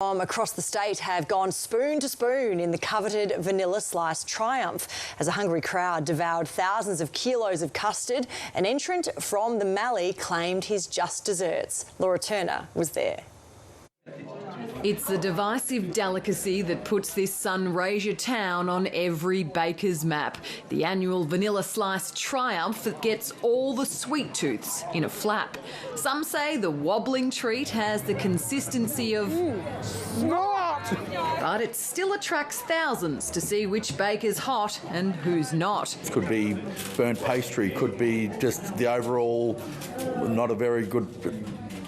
From across the state have gone spoon to spoon in the coveted Vanilla Slice triumph. As a hungry crowd devoured thousands of kilos of custard, an entrant from the Mallee claimed his just desserts. Laura Turner was there. It's the divisive delicacy that puts this Sunraysia town on every baker's map. The annual Vanilla Slice triumph that gets all the sweet tooths in a flap. Some say the wobbling treat has the consistency of snot, but it still attracts thousands to see which baker's hot and who's not. It could be burnt pastry, could be just the overall not a very good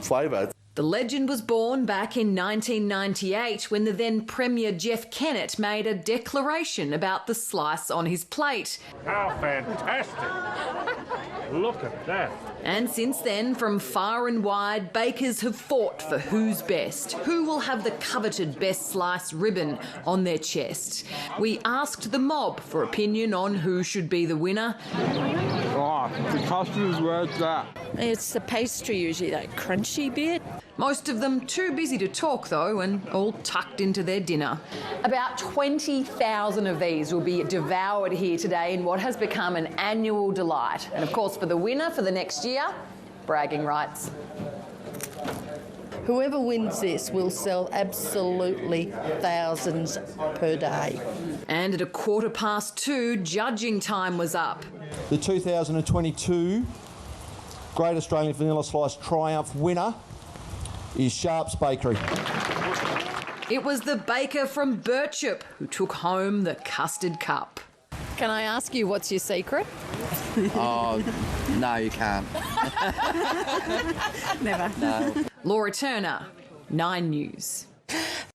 flavour. The legend was born back in 1998 when the then Premier Jeff Kennett made a declaration about the slice on his plate. How fantastic! Look at that. And since then, from far and wide, bakers have fought for who's best, who will have the coveted best slice ribbon on their chest. We asked the mob for opinion on who should be the winner. Oh, the custard is where it's at. It's the pastry usually, that crunchy bit. Most of them too busy to talk though, and all tucked into their dinner. About 20,000 of these will be devoured here today in what has become an annual delight. And of course for the winner for the next year, bragging rights. Whoever wins this will sell absolutely thousands per day. And at 2:15, judging time was up. The 2022 Great Australian Vanilla Slice Triumph winner is Sharp's Bakery. It was the baker from BIRCHIP who took home the custard cup. Can I ask you what's your secret? Oh, no, you can't. Never. No. Laura Turner, 9 News.